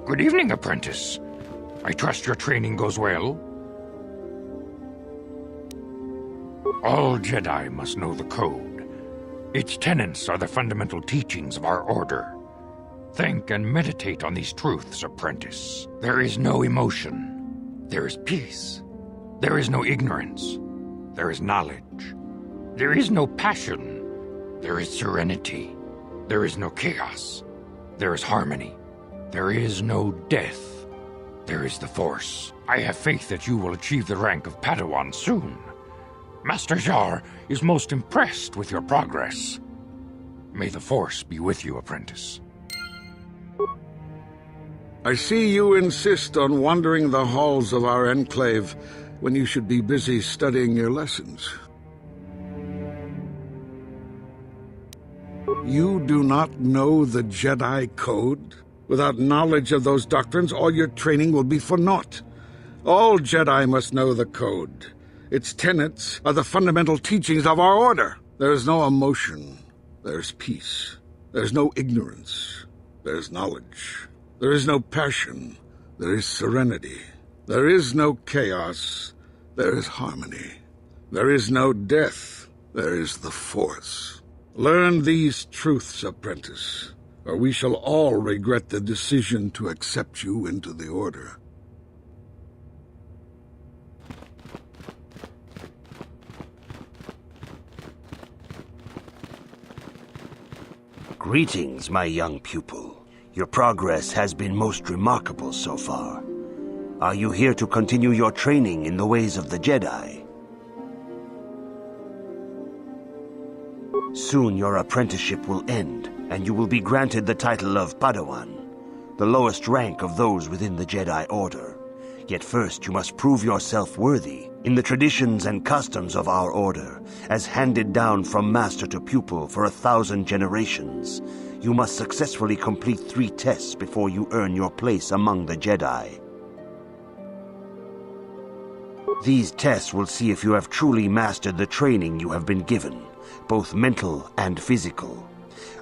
Good evening, apprentice. I trust your training goes well? All Jedi must know the code. Its tenets are the fundamental teachings of our order. Think and meditate on these truths, apprentice. There is no emotion. There is peace. There is no ignorance. There is knowledge. There is no passion. There is serenity. There is no chaos. There is harmony. There is no death. There is the Force. I have faith that you will achieve the rank of Padawan soon. Master Jar is most impressed with your progress. May the Force be with you, apprentice. I see you insist on wandering the halls of our enclave when you should be busy studying your lessons. You do not know the Jedi Code? Without knowledge of those doctrines, all your training will be for naught. All Jedi must know the Code. Its tenets are the fundamental teachings of our order. There is no emotion. There's peace. There's no ignorance. There's knowledge. There is no passion. There is serenity. There is no chaos. There is harmony. There is no death. There is the Force. Learn these truths, apprentice, or we shall all regret the decision to accept you into the Order. Greetings, my young pupil. Your progress has been most remarkable so far. Are you here to continue your training in the ways of the Jedi? Soon your apprenticeship will end, and you will be granted the title of Padawan, the lowest rank of those within the Jedi Order. Yet first you must prove yourself worthy in the traditions and customs of our order, as handed down from master to pupil for 1,000 generations. You must successfully complete 3 tests before you earn your place among the Jedi. These tests will see if you have truly mastered the training you have been given, both mental and physical.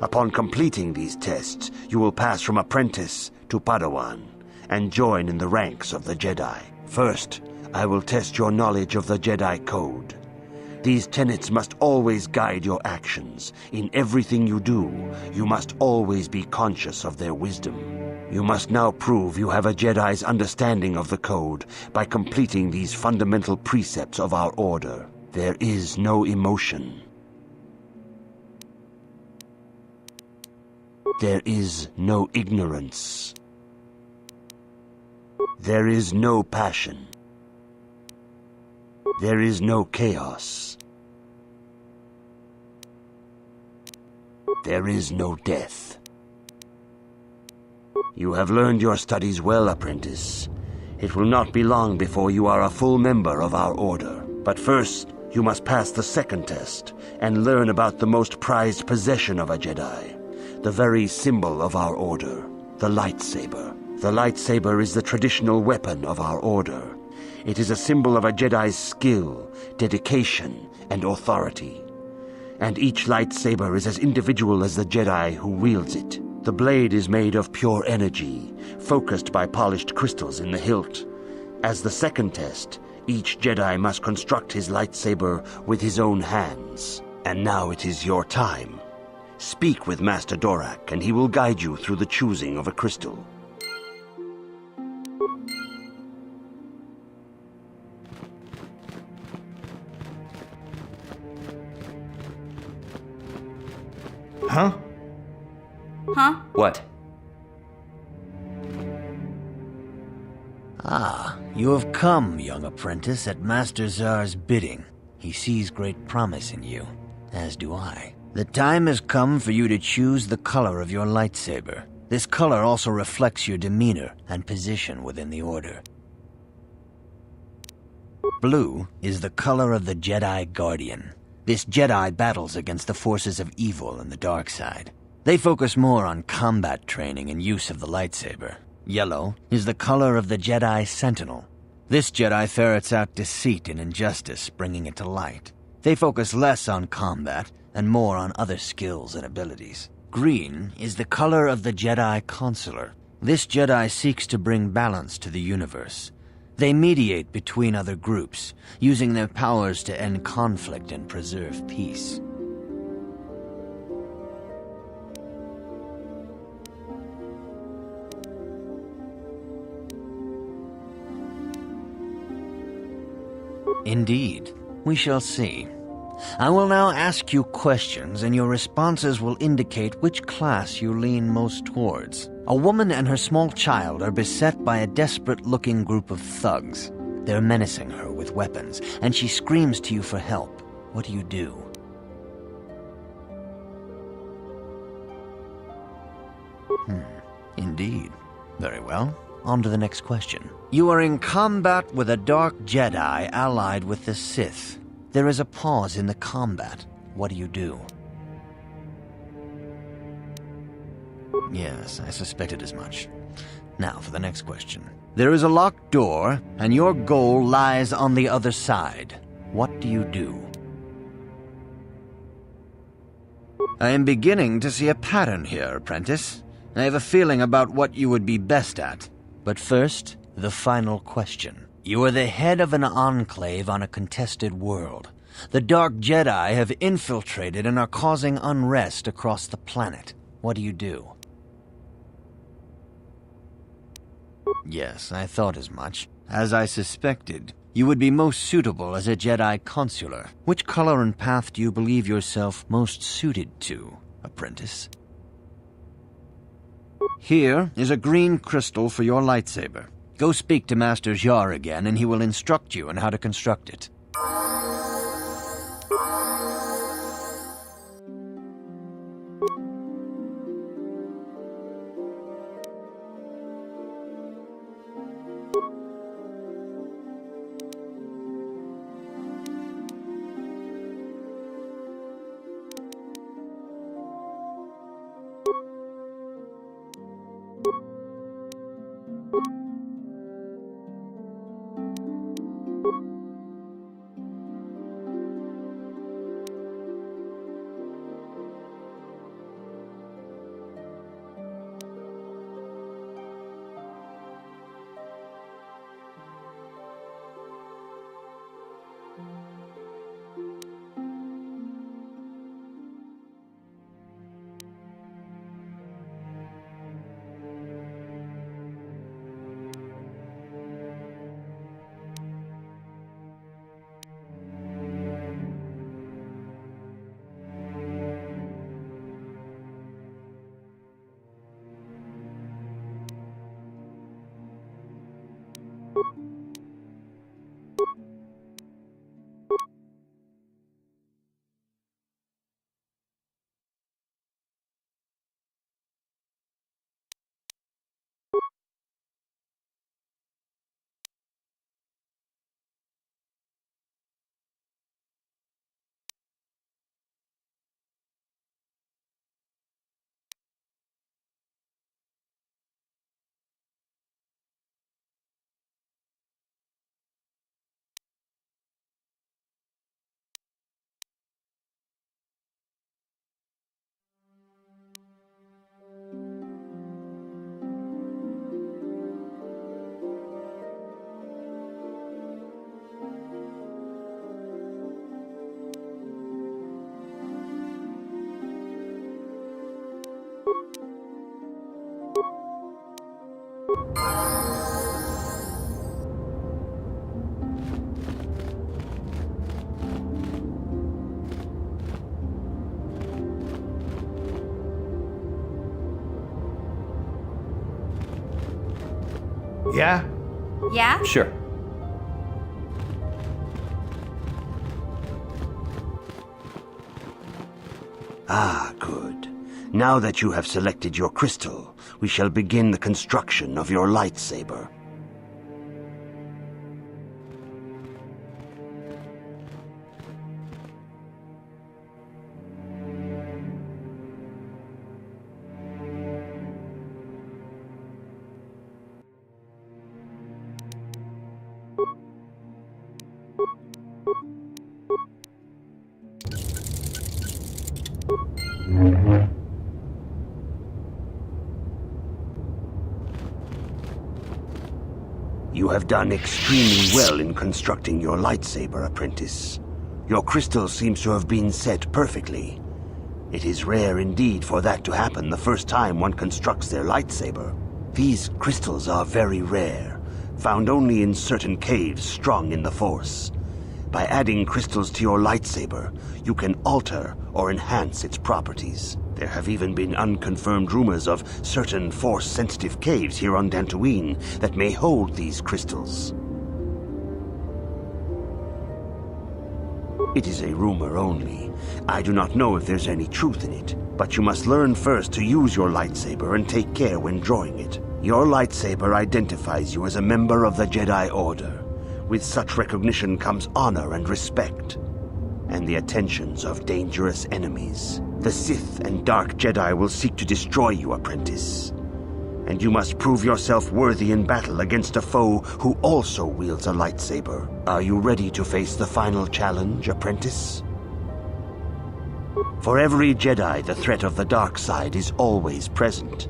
Upon completing these tests, you will pass from apprentice to Padawan and join in the ranks of the Jedi. First, I will test your knowledge of the Jedi Code. These tenets must always guide your actions. In everything you do, you must always be conscious of their wisdom. You must now prove you have a Jedi's understanding of the Code by completing these fundamental precepts of our order. There is no emotion. There is no ignorance. There is no passion. There is no chaos. There is no death. You have learned your studies well, apprentice. It will not be long before you are a full member of our order. But first, you must pass the second test and learn about the most prized possession of a Jedi, the very symbol of our order, the lightsaber. The lightsaber is the traditional weapon of our order. It is a symbol of a Jedi's skill, dedication, and authority. And each lightsaber is as individual as the Jedi who wields it. The blade is made of pure energy, focused by polished crystals in the hilt. As the second test, each Jedi must construct his lightsaber with his own hands. And now it is your time. Speak with Master Dorak, and he will guide you through the choosing of a crystal. Huh? Huh? What? Ah, you have come, young apprentice, at Master Zar's bidding. He sees great promise in you, as do I. The time has come for you to choose the color of your lightsaber. This color also reflects your demeanor and position within the Order. Blue is the color of the Jedi Guardian. This Jedi battles against the forces of evil and the dark side. They focus more on combat training and use of the lightsaber. Yellow is the color of the Jedi Sentinel. This Jedi ferrets out deceit and injustice, bringing it to light. They focus less on combat and more on other skills and abilities. Green is the color of the Jedi Consular. This Jedi seeks to bring balance to the universe. They mediate between other groups, using their powers to end conflict and preserve peace. Indeed. We shall see. I will now ask you questions, and your responses will indicate which class you lean most towards. A woman and her small child are beset by a desperate-looking group of thugs. They're menacing her with weapons, and she screams to you for help. What do you do? Indeed. Very well. On to the next question. You are in combat with a dark Jedi allied with the Sith. There is a pause in the combat. What do you do? Yes, I suspected as much. Now for the next question. There is a locked door, and your goal lies on the other side. What do you do? I am beginning to see a pattern here, apprentice. I have a feeling about what you would be best at. But first, the final question. You are the head of an enclave on a contested world. The Dark Jedi have infiltrated and are causing unrest across the planet. What do you do? Yes, I thought as much. As I suspected, you would be most suitable as a Jedi consular. Which color and path do you believe yourself most suited to, apprentice? Here is a green crystal for your lightsaber. Go speak to Master Jar again, and he will instruct you on how to construct it. Yeah? Yeah? Sure. Ah, good. Now that you have selected your crystal, we shall begin the construction of your lightsaber. You have done extremely well in constructing your lightsaber, apprentice. Your crystal seems to have been set perfectly. It is rare indeed for that to happen the first time one constructs their lightsaber. These crystals are very rare, found only in certain caves strong in the Force. By adding crystals to your lightsaber, you can alter or enhance its properties. There have even been unconfirmed rumors of certain Force-sensitive caves here on Dantooine that may hold these crystals. It is a rumor only. I do not know if there's any truth in it, but you must learn first to use your lightsaber and take care when drawing it. Your lightsaber identifies you as a member of the Jedi Order. With such recognition comes honor and respect, and the attentions of dangerous enemies. The Sith and Dark Jedi will seek to destroy you, apprentice. And you must prove yourself worthy in battle against a foe who also wields a lightsaber. Are you ready to face the final challenge, apprentice? For every Jedi, the threat of the dark side is always present.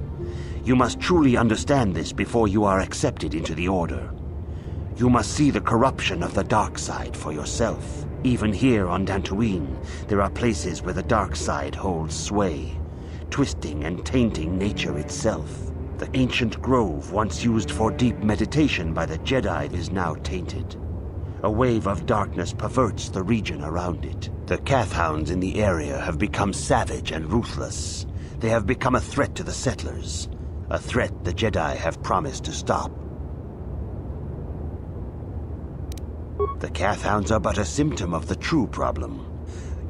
You must truly understand this before you are accepted into the Order. You must see the corruption of the dark side for yourself. Even here on Dantooine, there are places where the dark side holds sway, twisting and tainting nature itself. The ancient grove once used for deep meditation by the Jedi is now tainted. A wave of darkness perverts the region around it. The Kathhounds in the area have become savage and ruthless. They have become a threat to the settlers, a threat the Jedi have promised to stop. The Kathhounds are but a symptom of the true problem.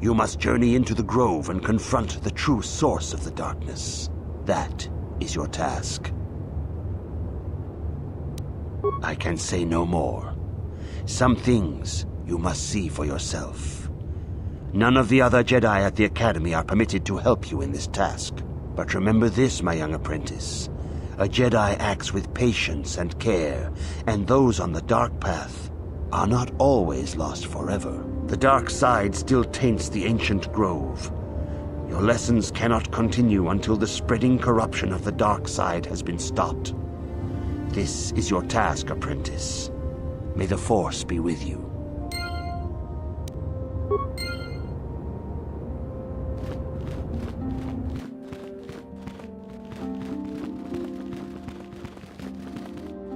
You must journey into the grove and confront the true source of the darkness. That is your task. I can say no more. Some things you must see for yourself. None of the other Jedi at the Academy are permitted to help you in this task. But remember this, my young apprentice. A Jedi acts with patience and care, and those on the dark path are not always lost forever. The dark side still taints the ancient grove. Your lessons cannot continue until the spreading corruption of the dark side has been stopped. This is your task, apprentice. May the Force be with you.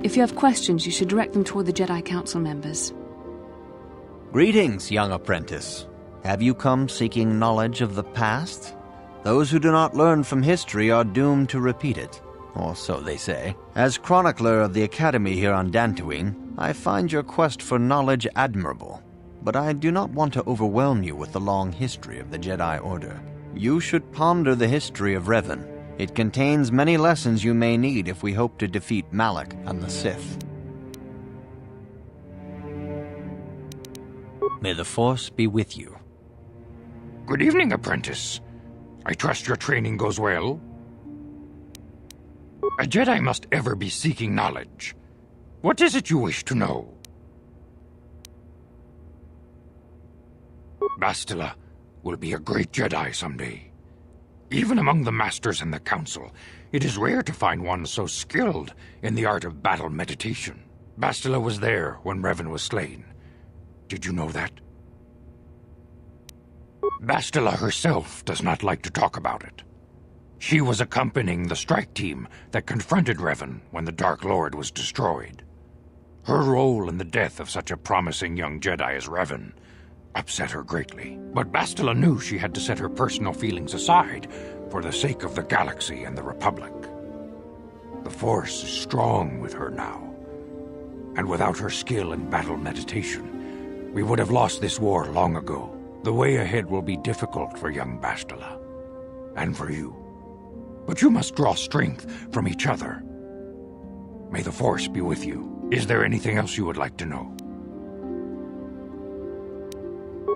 If you have questions, you should direct them toward the Jedi Council members. Greetings, young apprentice. Have you come seeking knowledge of the past? Those who do not learn from history are doomed to repeat it, or so they say. As chronicler of the Academy here on Dantooine, I find your quest for knowledge admirable, but I do not want to overwhelm you with the long history of the Jedi Order. You should ponder the history of Revan. It contains many lessons you may need if we hope to defeat Malak and the Sith. May the Force be with you. Good evening, apprentice. I trust your training goes well. A Jedi must ever be seeking knowledge. What is it you wish to know? Bastila will be a great Jedi someday. Even among the Masters and the Council, it is rare to find one so skilled in the art of battle meditation. Bastila was there when Revan was slain. Did you know that? Bastila herself does not like to talk about it. She was accompanying the strike team that confronted Revan when the Dark Lord was destroyed. Her role in the death of such a promising young Jedi as Revan upset her greatly. But Bastila knew she had to set her personal feelings aside for the sake of the galaxy and the Republic. The Force is strong with her now, and without her skill in battle meditation, we would have lost this war long ago. The way ahead will be difficult for young Bastila, and for you. But you must draw strength from each other. May the Force be with you. Is there anything else you would like to know?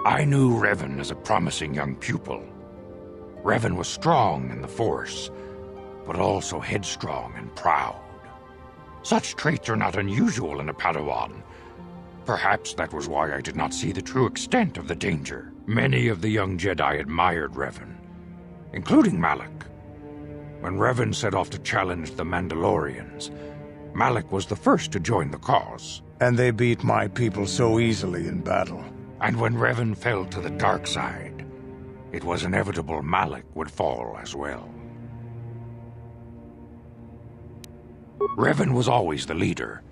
I knew Revan as a promising young pupil. Revan was strong in the Force, but also headstrong and proud. Such traits are not unusual in a Padawan. Perhaps that was why I did not see the true extent of the danger. Many of the young Jedi admired Revan, including Malak. When Revan set off to challenge the Mandalorians, Malik was the first to join the cause. And they beat my people so easily in battle. And when Revan fell to the dark side, it was inevitable Malik would fall as well. Revan was always the leader,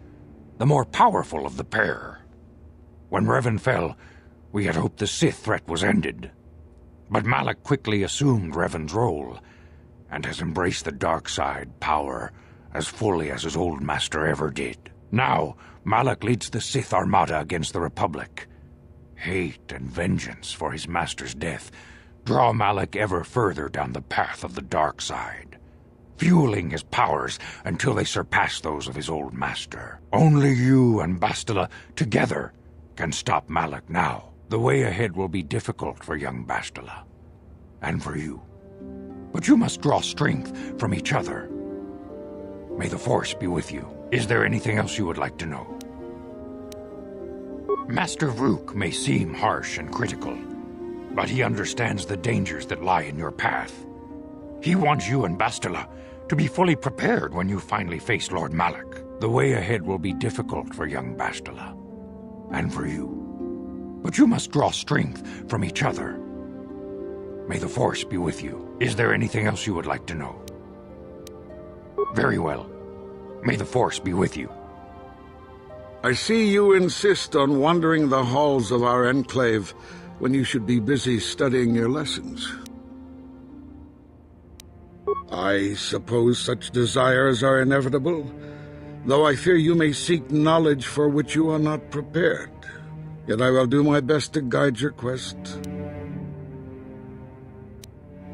the more powerful of the pair. When Revan fell, we had hoped the Sith threat was ended. But Malik quickly assumed Revan's role, and has embraced the dark side power as fully as his old master ever did. Now, Malik leads the Sith Armada against the Republic. Hate and vengeance for his master's death draw Malik ever further down the path of the dark side, fueling his powers until they surpass those of his old master. Only you and Bastila, together, can stop Malik now. The way ahead will be difficult for young Bastila, and for you. But you must draw strength from each other. May the Force be with you. Is there anything else you would like to know? Master Vrook may seem harsh and critical, but he understands the dangers that lie in your path. He wants you and Bastila to be fully prepared when you finally face Lord Malik. The way ahead will be difficult for young Bastila, and for you. But you must draw strength from each other. May the Force be with you. Is there anything else you would like to know? Very well. May the Force be with you. I see you insist on wandering the halls of our enclave when you should be busy studying your lessons. I suppose such desires are inevitable, though I fear you may seek knowledge for which you are not prepared. Yet I will do my best to guide your quest.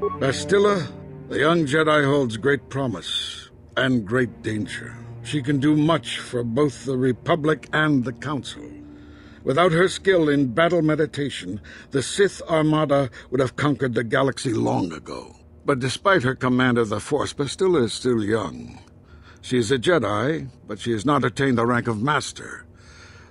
Bastila, the young Jedi holds great promise and great danger. She can do much for both the Republic and the Council. Without her skill in battle meditation, the Sith Armada would have conquered the galaxy long ago. But despite her command of the Force, Bastila is still young. She is a Jedi, but she has not attained the rank of Master.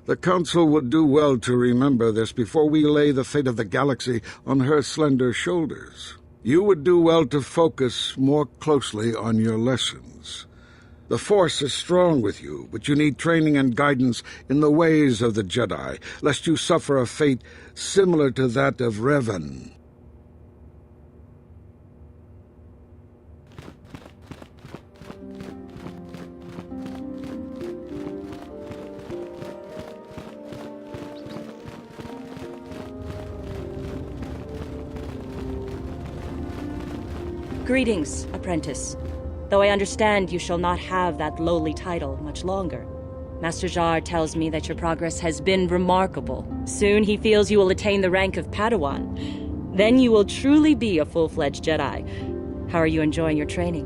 The Council would do well to remember this before we lay the fate of the galaxy on her slender shoulders. You would do well to focus more closely on your lessons. The Force is strong with you, but you need training and guidance in the ways of the Jedi, lest you suffer a fate similar to that of Revan. Greetings, apprentice. Though I understand you shall not have that lowly title much longer. Master Jar tells me that your progress has been remarkable. Soon he feels you will attain the rank of Padawan. Then you will truly be a full-fledged Jedi. How are you enjoying your training?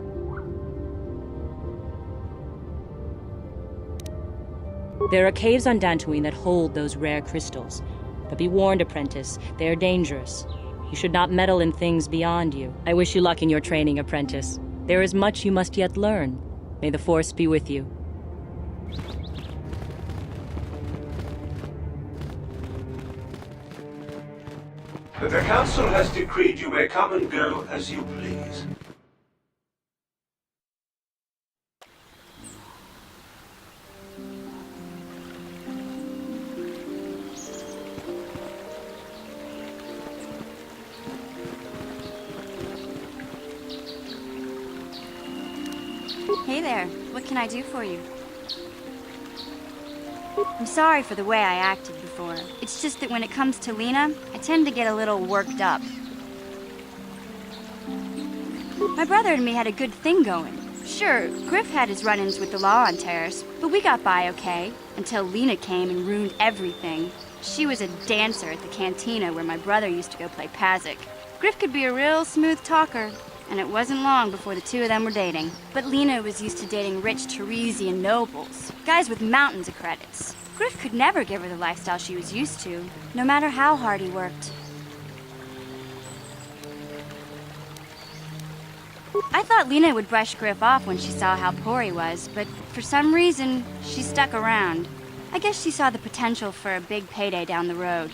There are caves on Dantooine that hold those rare crystals. But be warned, apprentice, they are dangerous. You should not meddle in things beyond you. I wish you luck in your training, apprentice. There is much you must yet learn. May the Force be with you. The Council has decreed you may come and go as you please. Hey there, what can I do for you? I'm sorry for the way I acted before. It's just that when it comes to Lena, I tend to get a little worked up. My brother and me had a good thing going. Sure, Griff had his run-ins with the law on Terrace, but we got by okay, until Lena came and ruined everything. She was a dancer at the cantina where my brother used to go play Pazik. Griff could be a real smooth talker, and it wasn't long before the two of them were dating. But Lena was used to dating rich Teresian nobles, guys with mountains of credits. Griff could never give her the lifestyle she was used to, no matter how hard he worked. I thought Lena would brush Griff off when she saw how poor he was, but for some reason, she stuck around. I guess she saw the potential for a big payday down the road.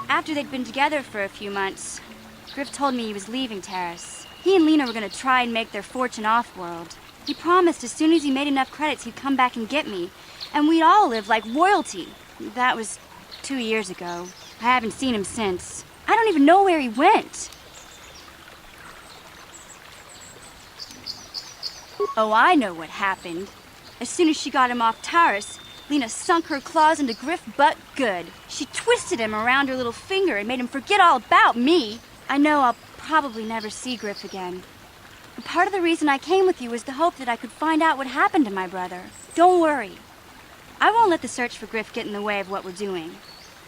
After they'd been together for a few months, Griff told me he was leaving Terrace. He and Lena were gonna try and make their fortune off-world. He promised as soon as he made enough credits he'd come back and get me, and we'd all live like royalty. That was 2 years ago. I haven't seen him since. I don't even know where he went. Oh, I know what happened. As soon as she got him off Taurus, Lena sunk her claws into Griff butt good. She twisted him around her little finger and made him forget all about me. I know I'll probably never see Griff again. But part of the reason I came with you was the hope that I could find out what happened to my brother. Don't worry. I won't let the search for Griff get in the way of what we're doing.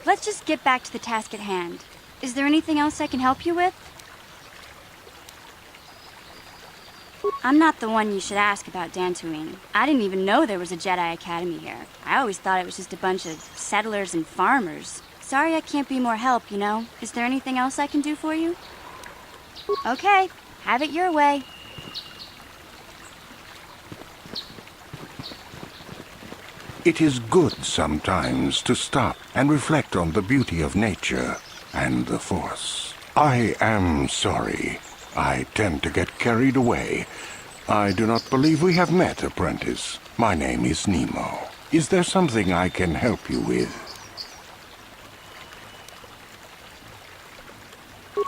Let's just get back to the task at hand. Is there anything else I can help you with? I'm not the one you should ask about Dantooine. I didn't even know there was a Jedi Academy here. I always thought it was just a bunch of settlers and farmers. Sorry I can't be more help, you know. Is there anything else I can do for you? Okay, have it your way. It is good sometimes to stop and reflect on the beauty of nature and the Force. I am sorry. I tend to get carried away. I do not believe we have met, apprentice. My name is Nemo. Is there something I can help you with?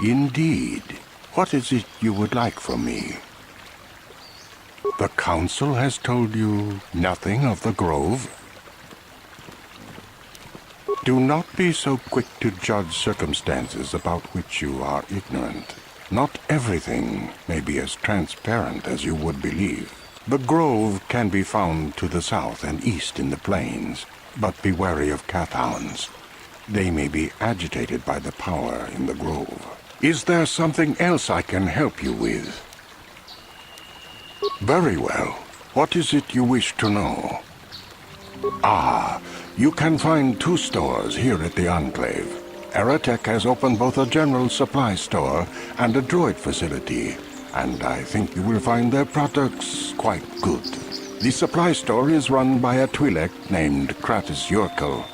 Indeed. What is it you would like from me? The Council has told you nothing of the Grove? Do not be so quick to judge circumstances about which you are ignorant. Not everything may be as transparent as you would believe. The Grove can be found to the south and east in the plains, but be wary of Kathhounds. They may be agitated by the power in the Grove. Is there something else I can help you with? Very well. What is it you wish to know? Ah, you can find 2 stores here at the Enclave. Aerotech has opened both a general supply store and a droid facility, and I think you will find their products quite good. The supply store is run by a Twi'lek named Kratos Yurkel,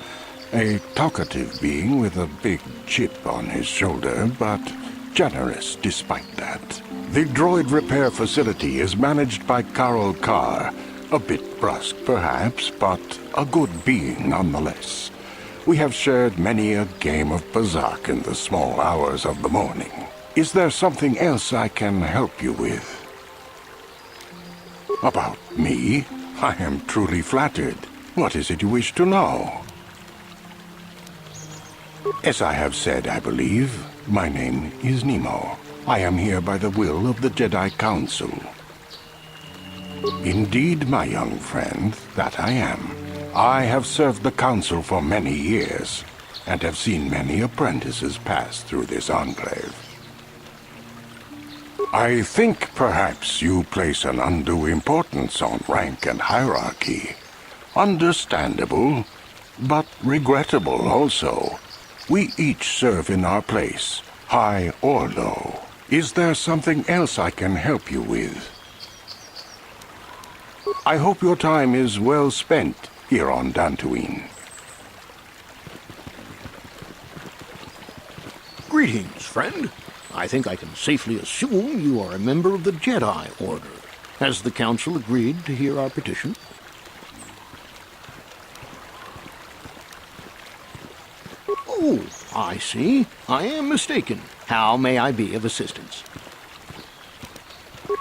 a talkative being with a big chip on his shoulder, but generous despite that. The droid repair facility is managed by Carol Carr, a bit brusque perhaps, but a good being nonetheless. We have shared many a game of Bazak in the small hours of the morning. Is there something else I can help you with? About me? I am truly flattered. What is it you wish to know? As I have said, I believe, my name is Nemo. I am here by the will of the Jedi Council. Indeed, my young friend, that I am. I have served the Council for many years, and have seen many apprentices pass through this enclave. I think perhaps you place an undue importance on rank and hierarchy. Understandable, but regrettable also. We each serve in our place, high or low. Is there something else I can help you with? I hope your time is well spent here on Dantooine. Greetings, friend. I think I can safely assume you are a member of the Jedi Order. Has the Council agreed to hear our petition? Oh, I see. I am mistaken. How may I be of assistance?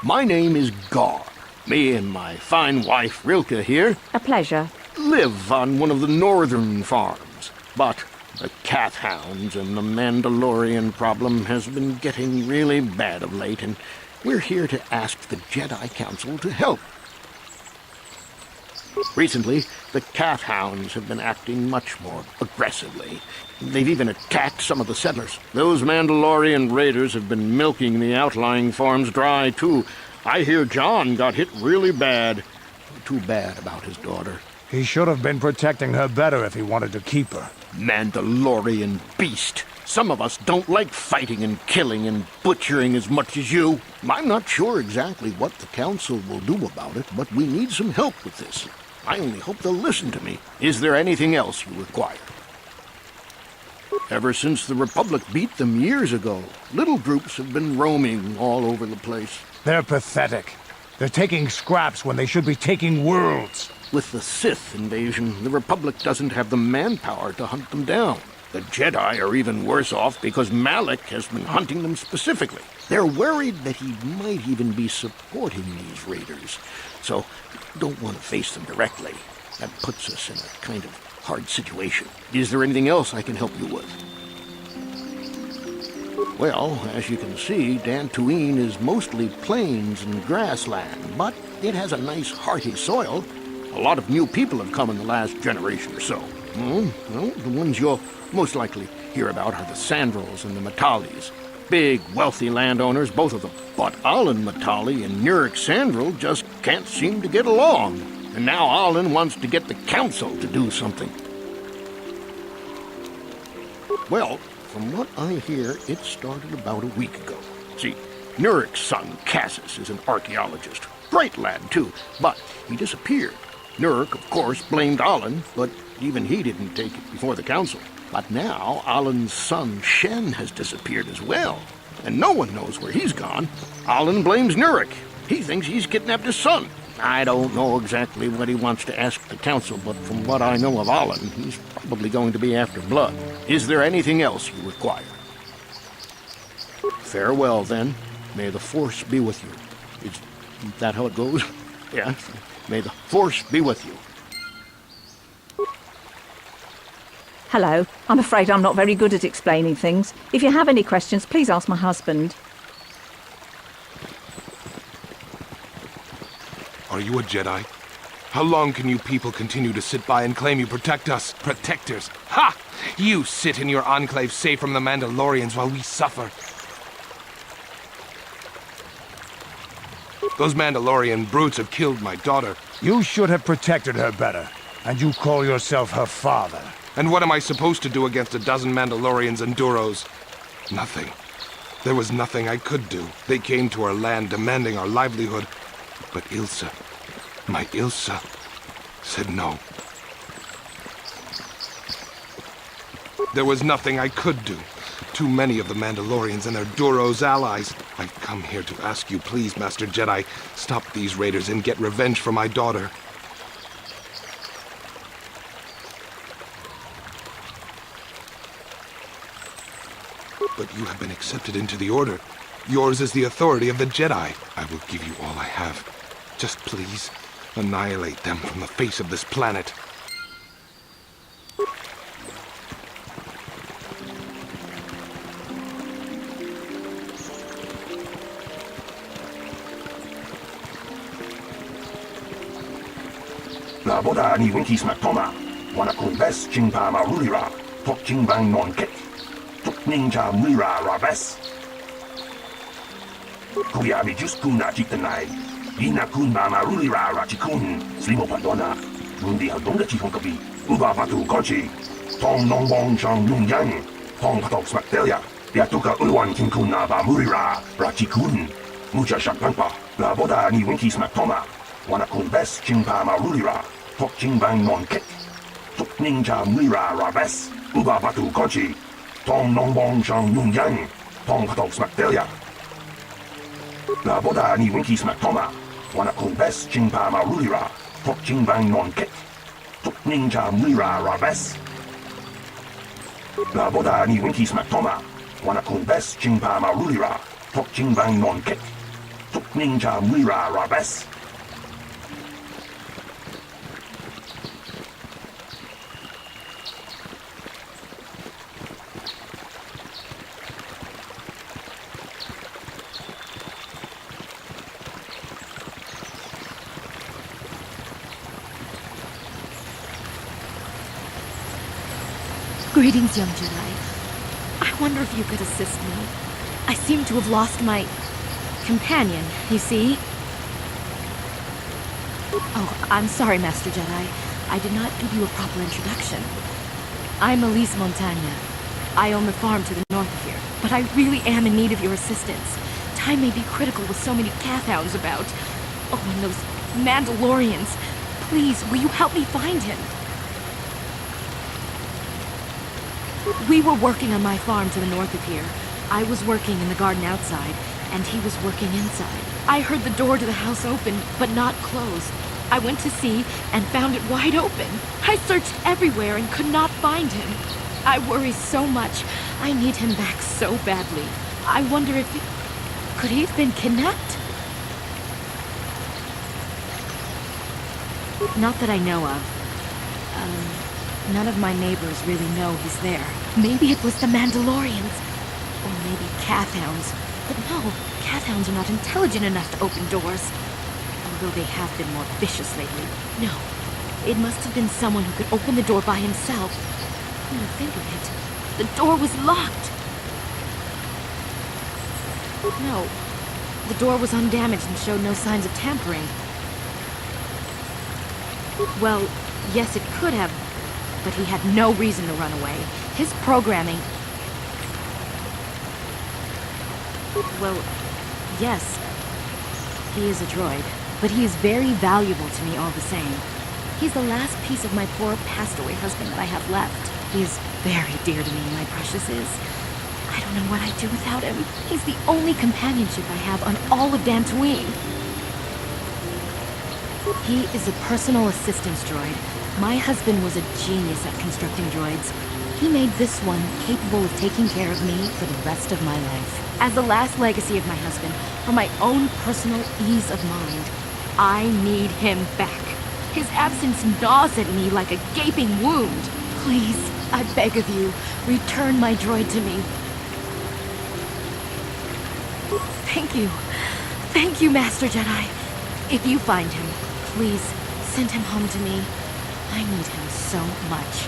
My name is Gar. Me and my fine wife, Rilke, here, A pleasure. live on one of the northern farms. But the Kathhounds and the Mandalorian problem has been getting really bad of late, and we're here to ask the Jedi Council to help. Recently, the Kathhounds have been acting much more aggressively. They've even attacked some of the settlers. Those Mandalorian raiders have been milking the outlying farms dry, too. I hear John got hit really bad. Too bad about his daughter. He should have been protecting her better if he wanted to keep her. Mandalorian beast. Some of us don't like fighting and killing and butchering as much as you. I'm not sure exactly what the Council will do about it, but we need some help with this. I only hope they'll listen to me. Is there anything else you require? Ever since the Republic beat them years ago, little groups have been roaming all over the place. They're pathetic. They're taking scraps when they should be taking worlds. With the Sith invasion, the Republic doesn't have the manpower to hunt them down. The Jedi are even worse off because Malik has been hunting them specifically. They're worried that he might even be supporting these raiders, so don't want to face them directly. That puts us in a kind of hard situation. Is there anything else I can help you with? Well, as you can see, Dantooine is mostly plains and grassland, but it has a nice, hearty soil. A lot of new people have come in the last generation or so. Well, the ones you'll most likely hear about are the Sandrils and the Matalis. Big, wealthy landowners, both of them. But Alan Matali and Nurik Sandril just can't seem to get along. And now Alan wants to get the council to do something. Well, from what I hear, it started about a week ago. See, Nurik's son, Cassis, is an archaeologist. Great lad, too, but he disappeared. Nurik, of course, blamed Alan, but even he didn't take it before the council. But now, Alan's son, Shen, has disappeared as well. And no one knows where he's gone. Alan blames Nurik. He thinks he's kidnapped his son. I don't know exactly what he wants to ask the council, but from what I know of Alan, he's probably going to be after blood. Is there anything else you require? Farewell, then. May the Force be with you. Is that how it goes? Yeah. May the Force be with you. Hello. I'm afraid I'm not very good at explaining things. If you have any questions, please ask my husband. Are you a Jedi? How long can you people continue to sit by and claim you protect us? Protectors? Ha! You sit in your enclave safe from the Mandalorians while we suffer. Those Mandalorian brutes have killed my daughter. You should have protected her better. And you call yourself her father. And what am I supposed to do against a dozen Mandalorians and Duros? Nothing. There was nothing I could do. They came to our land demanding our livelihood. But Ilsa, my Ilsa, said no. There was nothing I could do. Too many of the Mandalorians and their Duros allies. I've come here to ask you, please, Master Jedi, stop these raiders and get revenge for my daughter. But you have been accepted into the Order. Yours is the authority of the Jedi. I will give you all I have. Just please, annihilate them from the face of this planet. La boda ni winkis maktoma, wana kun bes chingpa marulira, tok chingbang non kek, tok ninja mira rabes. Kuya mi just kuna chiktanai. Ina kun mama rulira rachikun, slimo pandona, lundi aldonga chihonkabi, uba batu kochi, tong nong bong chong nung yang, tong patok smaktelia, yatuka ulwan kinkun na ba murira, rachikun, mucha shaklanpa, la boda ni winki smaktoma, wana kun bes chingpa marulira, tok chingbang non kek, tok ninja mira rabes, uba batu kochi, tong nong bong chong nung yang, tong patok smaktelia. La boda ni winki smaktoma, wana kun bes chingpa marulira, tok chingbang non kek, tok ninja mira rabes. La boda ni winki smaktoma, wana kun bes chingpa marulira, tok chingbang non kek, tok ninja mira rabes. Greetings, young Jedi. I wonder if you could assist me. I seem to have lost my companion, you see? Oh, I'm sorry, Master Jedi. I did not give you a proper introduction. I'm Elise Montagna. I own the farm to the north of here, but I really am in need of your assistance. Time may be critical with so many Kathhounds about. Oh, and those Mandalorians. Please, will you help me find him? We were working on my farm to the north of here. I was working in the garden outside, and he was working inside. I heard the door to the house open, but not close. I went to see and found it wide open. I searched everywhere and could not find him. I worry so much. I need him back so badly. I wonder if could he have been kidnapped? Not that I know of. None of my neighbors really know he's there. Maybe it was the Mandalorians. Or maybe Cathhounds. But no, Cathhounds are not intelligent enough to open doors. Although they have been more vicious lately. No, it must have been someone who could open the door by himself. Come to think of it, the door was locked. No, the door was undamaged and showed no signs of tampering. Well, yes, it could have, but he had no reason to run away. His programming... Well, yes, he is a droid, but he is very valuable to me all the same. He's the last piece of my poor passed-away husband that I have left. He is very dear to me, my precious is. I don't know what I'd do without him. He's the only companionship I have on all of Dantooine. He is a personal assistance droid. My husband was a genius at constructing droids. He made this one capable of taking care of me for the rest of my life. As the last legacy of my husband, for my own personal ease of mind, I need him back. His absence gnaws at me like a gaping wound. Please, I beg of you, return my droid to me. Thank you. Thank you, Master Jedi. If you find him, please send him home to me. I need him so much.